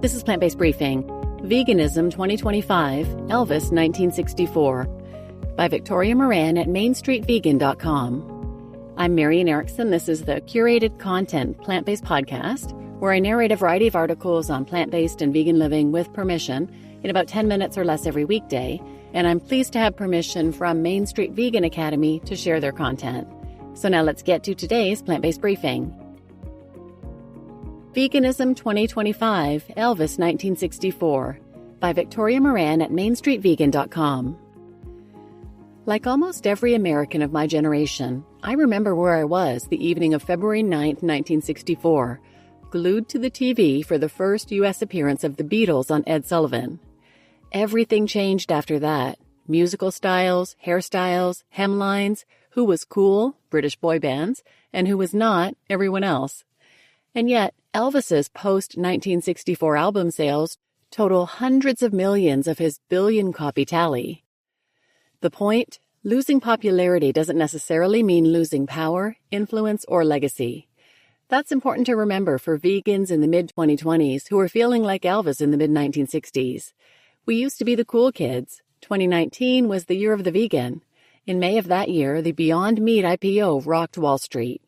This is Plant-Based Briefing, Veganism 2025, Elvis 1964, by Victoria Moran at mainstreetvegan.com. I'm Marian Erickson. This is the curated content plant-based podcast where I narrate a variety of articles on plant-based and vegan living with permission in about 10 minutes or less every weekday, and I'm pleased to have permission from Main Street Vegan Academy to share their content. So now let's get to today's Plant-Based Briefing. Veganism 2025, Elvis 1964, by Victoria Moran at mainstreetvegan.com. Like almost every American of my generation, I remember where I was the evening of February 9, 1964, glued to the TV for the first U.S. appearance of the Beatles on Ed Sullivan. Everything changed after that. Musical styles, hairstyles, hemlines, who was cool, British boy bands, and who was not, everyone else. And yet, Elvis's post-1964 album sales total hundreds of millions of his billion-copy tally. The point? Losing popularity doesn't necessarily mean losing power, influence, or legacy. That's important to remember for vegans in the mid-2020s who are feeling like Elvis in the mid-1960s. We used to be the cool kids. 2019 was the year of the vegan. In May of that year, the Beyond Meat IPO rocked Wall Street.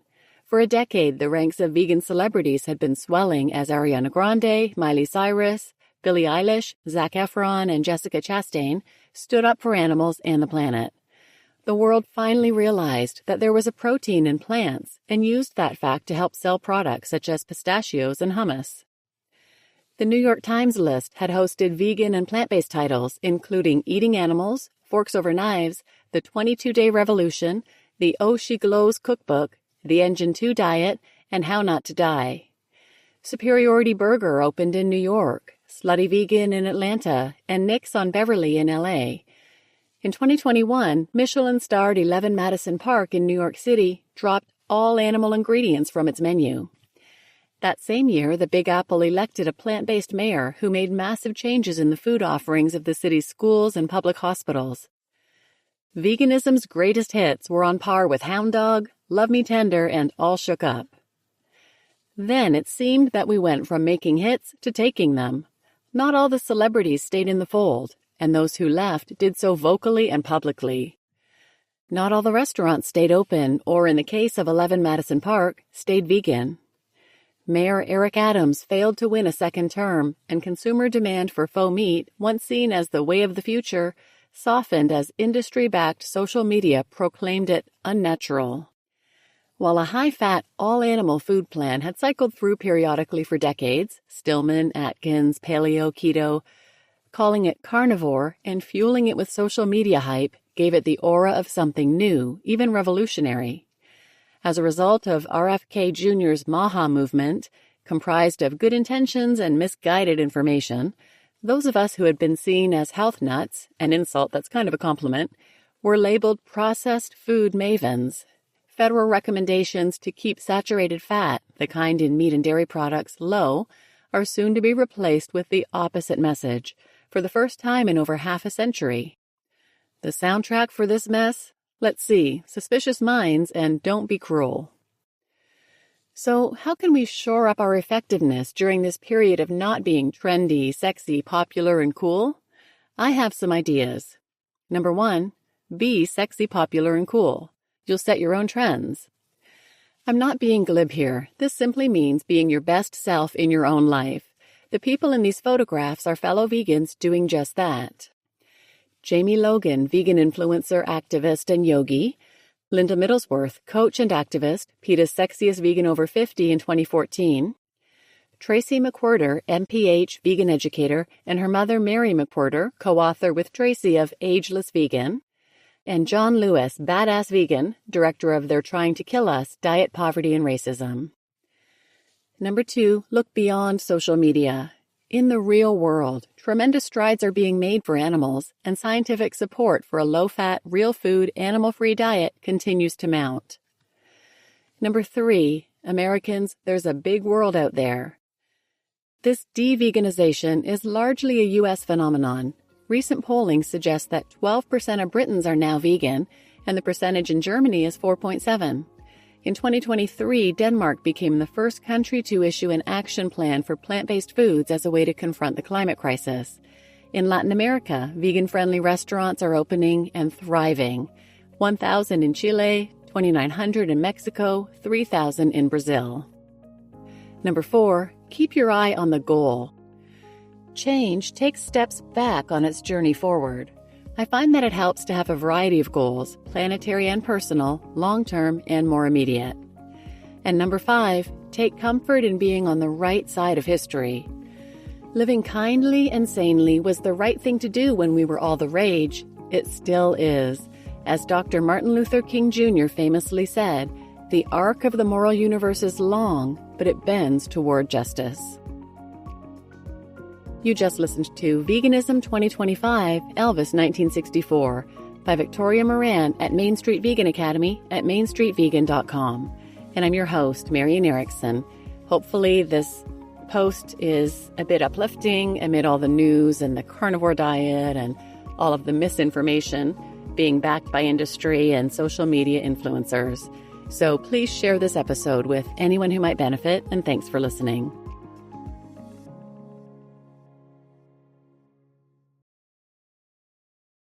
For a decade, the ranks of vegan celebrities had been swelling as Ariana Grande, Miley Cyrus, Billie Eilish, Zac Efron, and Jessica Chastain stood up for animals and the planet. The world finally realized that there was a protein in plants and used that fact to help sell products such as pistachios and hummus. The New York Times list had hosted vegan and plant-based titles, including Eating Animals, Forks Over Knives, The 22-Day Revolution, The Oh She Glows Cookbook, The Engine 2 Diet, and How Not to Die. Superiority Burger opened in New York, Slutty Vegan in Atlanta, and Nick's on Beverly in L.A. In 2021, Michelin-starred 11 Madison Park in New York City dropped all animal ingredients from its menu. That same year, the Big Apple elected a plant-based mayor who made massive changes in the food offerings of the city's schools and public hospitals. Veganism's greatest hits were on par with Hound Dog, Love Me Tender, and All Shook Up. Then it seemed that we went from making hits to taking them. Not all the celebrities stayed in the fold, and those who left did so vocally and publicly. Not all the restaurants stayed open, or in the case of 11 Madison Park, stayed vegan. Mayor Eric Adams failed to win a second term, and consumer demand for faux meat, once seen as the way of the future, softened as industry-backed social media proclaimed it unnatural. While a high-fat, all-animal food plan had cycled through periodically for decades, Stillman, Atkins, Paleo, Keto, calling it carnivore and fueling it with social media hype gave it the aura of something new, even revolutionary. As a result of RFK Jr.'s MAHA movement, comprised of good intentions and misguided information, those of us who had been seen as health nuts, an insult that's kind of a compliment, were labeled processed food mavens. Federal recommendations to keep saturated fat, the kind in meat and dairy products, low, are soon to be replaced with the opposite message, for the first time in over half a century. The soundtrack for this mess? Let's see, Suspicious Minds and Don't Be Cruel. So, how can we shore up our effectiveness during this period of not being trendy, sexy, popular, and cool? I have some ideas. Number 1, be sexy, popular, and cool. You'll set your own trends. I'm not being glib here. This simply means being your best self in your own life. The people in these photographs are fellow vegans doing just that. Jamie Logan, vegan influencer, activist, and yogi. Linda Middlesworth, coach and activist, PETA's Sexiest Vegan Over 50 in 2014. Tracy McWhirter, MPH, vegan educator, and her mother Mary McWhirter, co-author with Tracy of Ageless Vegan. And John Lewis, badass vegan, director of They're Trying to Kill Us, Diet, Poverty, and Racism. Number 2, look beyond social media. In the real world, tremendous strides are being made for animals, and scientific support for a low-fat, real-food, animal-free diet continues to mount. Number 3, Americans, there's a big world out there. This de-veganization is largely a U.S. phenomenon. Recent polling suggests that 12% of Britons are now vegan, and the percentage in Germany is 4.7%. In 2023, Denmark became the first country to issue an action plan for plant-based foods as a way to confront the climate crisis. In Latin America, vegan-friendly restaurants are opening and thriving. 1,000 in Chile, 2,900 in Mexico, 3,000 in Brazil. Number 4, keep your eye on the goal. Change takes steps back on its journey forward. I find that it helps to have a variety of goals, planetary and personal, long-term and more immediate. And number 5, take comfort in being on the right side of history. Living kindly and sanely was the right thing to do when we were all the rage. It still is. As Dr. Martin Luther King Jr. famously said, "The arc of the moral universe is long, but it bends toward justice." You just listened to Veganism 2025, Elvis 1964, by Victoria Moran at Main Street Vegan Academy at mainstreetvegan.com. And I'm your host, Marian Erickson. Hopefully this post is a bit uplifting amid all the news and the carnivore diet and all of the misinformation being backed by industry and social media influencers. So please share this episode with anyone who might benefit, and thanks for listening.